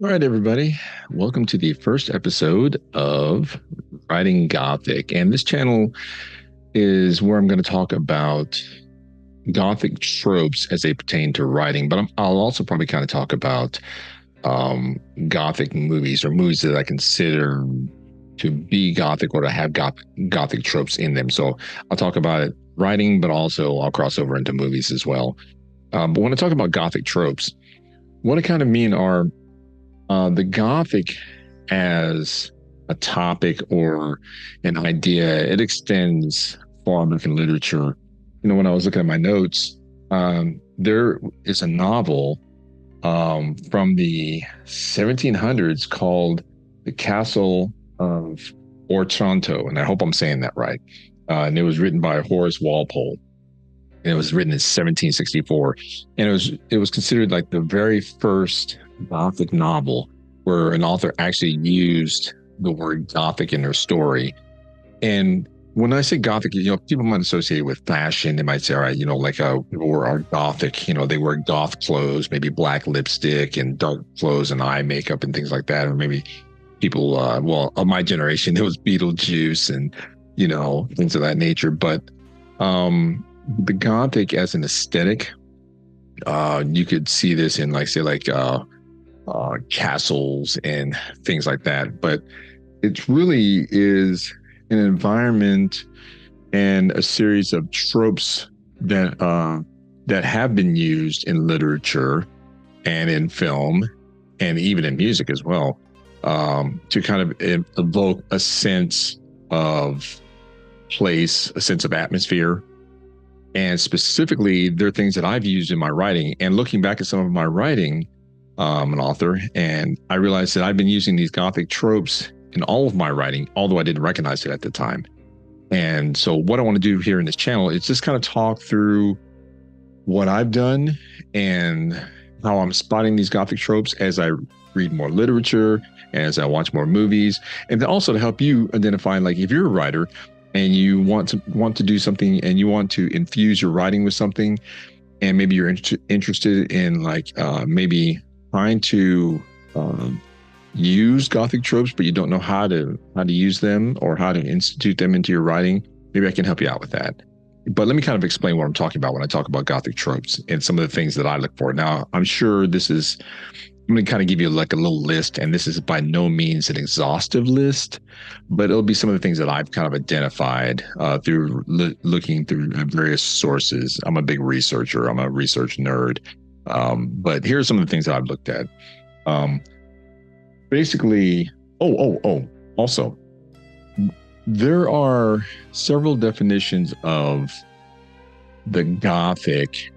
All right, everybody. Welcome to the first episode of Writing Gothic. And this channel is where I'm going to talk about Gothic tropes as they pertain to writing, but I'll also probably kind of talk about Gothic movies or movies that I consider to be Gothic or to have Gothic tropes in them. So I'll talk about it writing, but also I'll cross over into movies as well. But when I talk about Gothic tropes, what I kind of mean are the Gothic as a topic or an idea. It extends far back in literature. When I was looking at my notes, there is a novel from the 1700s called The Castle of Otranto, and I hope I'm saying that right. And it was written by Horace Walpole. And it was written in 1764, and it was considered like the very first Gothic novel where an author actually used the word Gothic in their story. And when I say Gothic, people might associate it with fashion. They might say, all right, like people are Gothic, they wear goth clothes, maybe black lipstick and dark clothes and eye makeup and things like that. Or maybe people, of my generation, it was Beetlejuice and, things of that nature. But the Gothic as an aesthetic, you could see this in castles and things like that. But it really is an environment and a series of tropes that have been used in literature and in film and even in music as well, to kind of evoke a sense of place, a sense of atmosphere. And specifically, there are things that I've used in my writing. And looking back at some of my writing, I'm an author, and I realized that I've been using these Gothic tropes in all of my writing, although I didn't recognize it at the time. And so what I want to do here in this channel is just kind of talk through what I've done and how I'm spotting these Gothic tropes as I read more literature, as I watch more movies, and then also to help you identify, like, if you're a writer and you want to do something and you want to infuse your writing with something, and maybe you're interested in maybe trying to use Gothic tropes, but you don't know how to use them or how to institute them into your writing, maybe I can help you out with that. But let me kind of explain what I'm talking about when I talk about Gothic tropes and some of the things that I look for. Now, I'm sure I'm going to kind of give you like a little list, and this is by no means an exhaustive list, but it'll be some of the things that I've kind of identified through looking through various sources. I'm a big researcher. I'm a research nerd. But here's some of the things that I've looked at. Basically, also, there are several definitions of the Gothic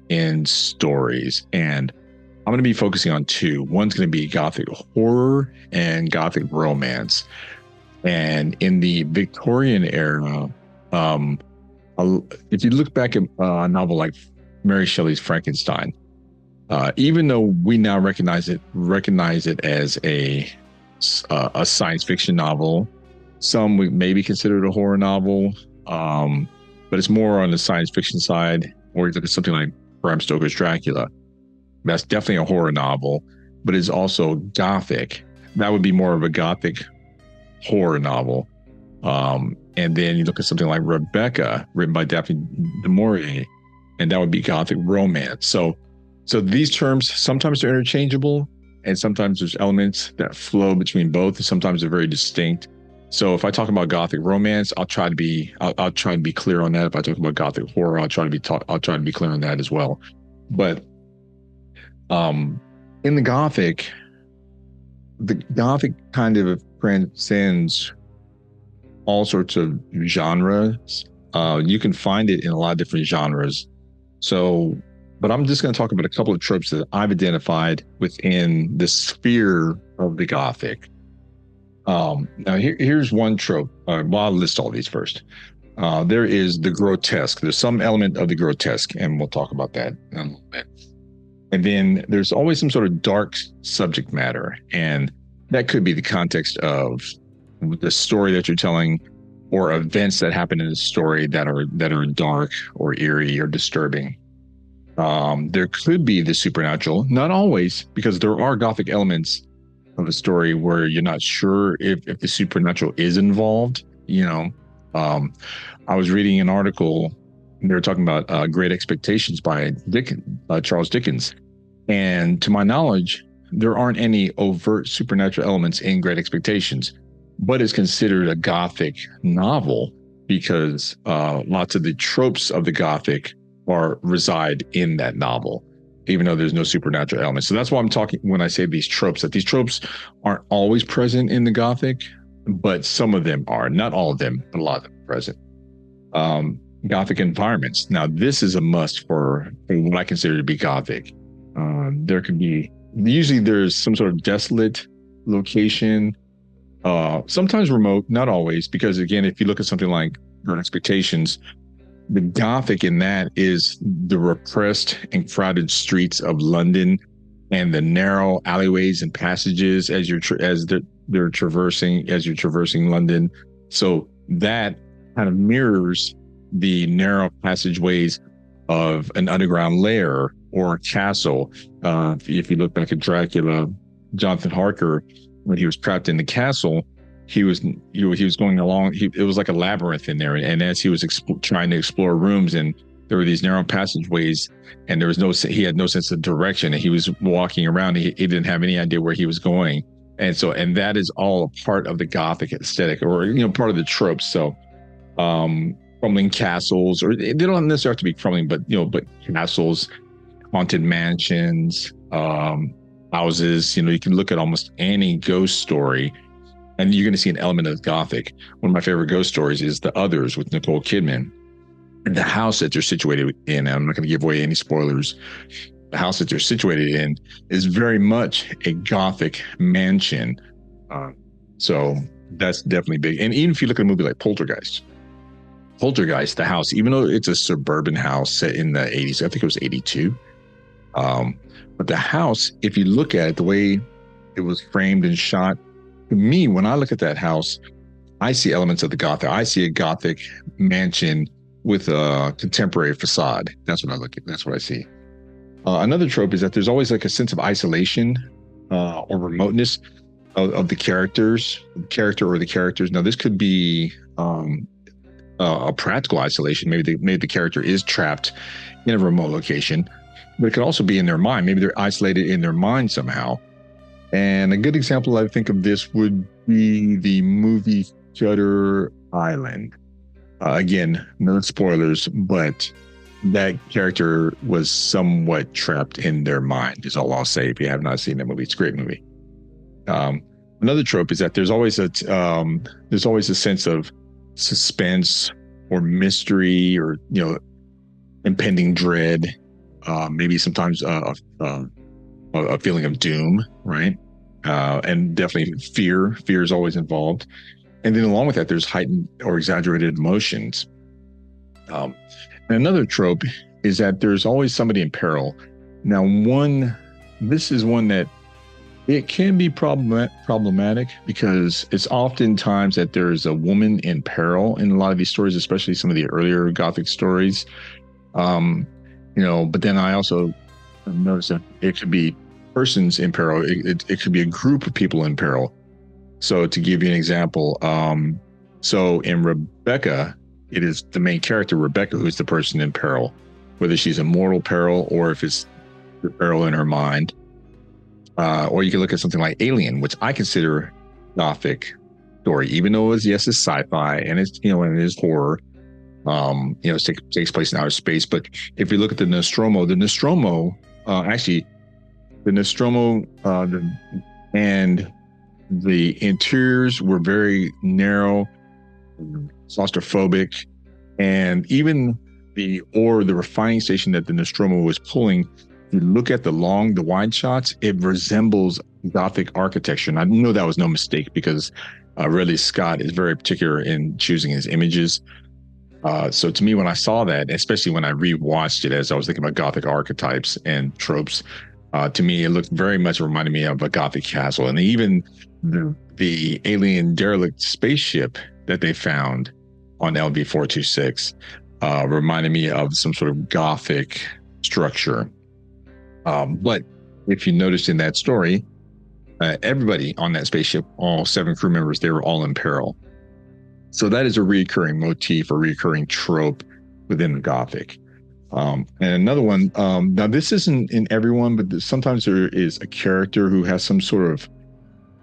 in stories, and I'm going to be focusing on two. One's going to be Gothic horror and Gothic romance. And in the Victorian era, if you look back at a novel like Mary Shelley's Frankenstein, even though we now recognize it as a science fiction novel, some would maybe consider it a horror novel, but it's more on the science fiction side. Or you look at something like Bram Stoker's Dracula. That's definitely a horror novel, but it's also Gothic. That would be more of a Gothic horror novel. And then you look at something like Rebecca, written by Daphne du Maurier, and that would be Gothic romance. So these terms, sometimes they're interchangeable, and sometimes there's elements that flow between both, and sometimes they're very distinct. So if I talk about Gothic romance, I'll try to be clear on that. If I talk about Gothic horror, I'll try to be clear on that as well. But in the Gothic kind of transcends all sorts of genres. You can find it in a lot of different genres. But I'm just going to talk about a couple of tropes that I've identified within the sphere of the Gothic. Now here's one trope. Well, I'll list all these first. There is the grotesque. There's some element of the grotesque, and we'll talk about that in a little bit. And then there's always some sort of dark subject matter, and that could be the context of the story that you're telling, or events that happen in the story that are dark or eerie or disturbing. There could be the supernatural, not always, because there are Gothic elements of a story where you're not sure if the supernatural is involved. Um, I was reading an article. They were talking about Great Expectations by Charles Dickens. And to my knowledge, there aren't any overt supernatural elements in Great Expectations, but it's considered a Gothic novel because lots of the tropes of the Gothic reside in that novel, even though there's no supernatural elements. So that's why I'm talking when I say these tropes, that these tropes aren't always present in the Gothic, but some of them are. Not all of them, but a lot of them are present. Gothic environments. Now, this is a must for what I consider to be Gothic. There can be, usually there's some sort of desolate location, sometimes remote, not always, because again, if you look at something like Great Expectations, the Gothic in that is the repressed and crowded streets of London and the narrow alleyways and passages as you're traversing London. So that kind of mirrors the narrow passageways of an underground lair or a castle. If you look back at Dracula, Jonathan Harker, when he was trapped in the castle, he was going along. It was like a labyrinth in there, and as he was trying to explore rooms, and there were these narrow passageways, and he had no sense of direction, and he was walking around. He didn't have any idea where he was going, and that is all a part of the Gothic aesthetic, or part of the tropes. So, crumbling castles, or they don't necessarily have to be crumbling, but castles, haunted mansions, houses. You can look at almost any ghost story, and you're going to see an element of Gothic. One of my favorite ghost stories is The Others with Nicole Kidman. And the house that they're situated in, I'm not going to give away any spoilers, the house that they're situated in is very much a Gothic mansion. So that's definitely big. And even if you look at a movie like Poltergeist, the house, even though it's a suburban house set in the 80s, I think it was 82. But the house, if you look at it, the way it was framed and shot, to me, when I look at that house, I see elements of the Gothic. I see a Gothic mansion with a contemporary facade. That's what I look at. That's what I see. Another trope is that there's always like a sense of isolation or remoteness of the character or the characters. Now, this could be a practical isolation. Maybe the character is trapped in a remote location, but it could also be in their mind. Maybe they're isolated in their mind somehow. And a good example, I think, of this would be the movie Shutter Island. Again, no spoilers, but that character was somewhat trapped in their mind, is all I'll say. If you have not seen that movie, it's a great movie. Another trope is that there's always a sense of suspense or mystery, or impending dread. Maybe sometimes a feeling of doom, right? And definitely fear. Fear is always involved. And then along with that, there's heightened or exaggerated emotions. And another trope is that there's always somebody in peril. Now, this is one that it can be problematic, because it's oftentimes that there's a woman in peril in a lot of these stories, especially some of the earlier Gothic stories. But then I also noticed that it could be persons in peril. It could be a group of people in peril. So to give you an example, so in Rebecca, it is the main character, Rebecca, who's the person in peril, whether she's in mortal peril or if it's the peril in her mind. Or you can look at something like Alien, which I consider Gothic story, even though it's sci-fi and it's and it is horror. It takes place in outer space. But if you look at the Nostromo and the interiors were very narrow, claustrophobic, and even the refining station that the Nostromo was pulling, if you look at the wide shots, it resembles Gothic architecture. And I know that was no mistake, because Ridley Scott is very particular in choosing his images. So to me, when I saw that, especially when I rewatched it as I was thinking about Gothic archetypes and tropes, to me, it looked very much reminded me of a Gothic castle. And even the alien derelict spaceship that they found on LV-426 reminded me of some sort of Gothic structure. But if you noticed in that story, everybody on that spaceship, all 7 crew members, they were all in peril. So that is a recurring motif, a recurring trope within the Gothic. And another one, now this isn't in everyone, but sometimes there is a character who has some sort of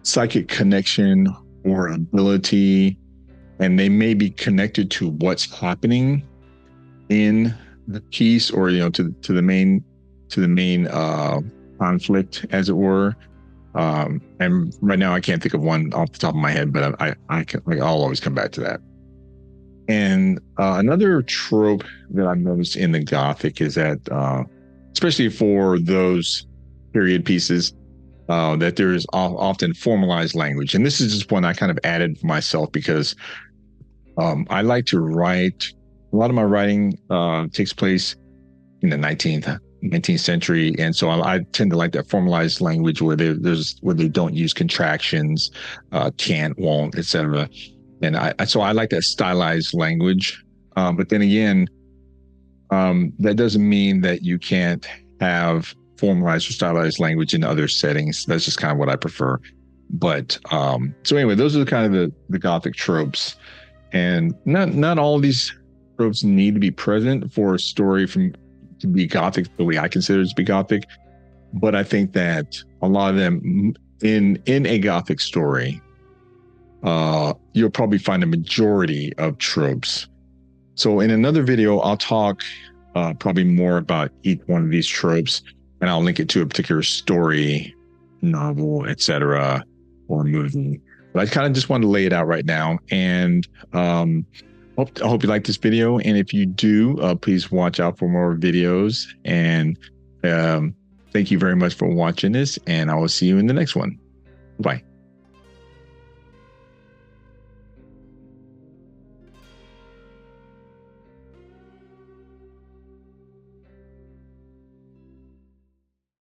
psychic connection or ability, and they may be connected to what's happening in the piece, or to the main conflict, as it were. And right now I can't think of one off the top of my head, but I'll always come back to that. And another trope that I've noticed in the Gothic is that, especially for those period pieces, that there is often formalized language. And this is just one I kind of added for myself because I like to write. A lot of my writing takes place in the 19th century, and so I tend to like that formalized language where they don't use contractions, can't, won't, etc. And so I like that stylized language. But then again, that doesn't mean that you can't have formalized or stylized language in other settings. That's just kind of what I prefer. But so anyway, those are kind of the Gothic tropes, and not all of these tropes need to be present for a story to be Gothic the way I consider it to be Gothic. But I think that a lot of them in a Gothic story, you'll probably find a majority of tropes. So in another video, I'll talk probably more about each one of these tropes, and I'll link it to a particular story, novel, etc., or movie. But I kind of just want to lay it out right now. And I hope you like this video. And if you do, please watch out for more videos. And thank you very much for watching this. And I will see you in the next one. Bye.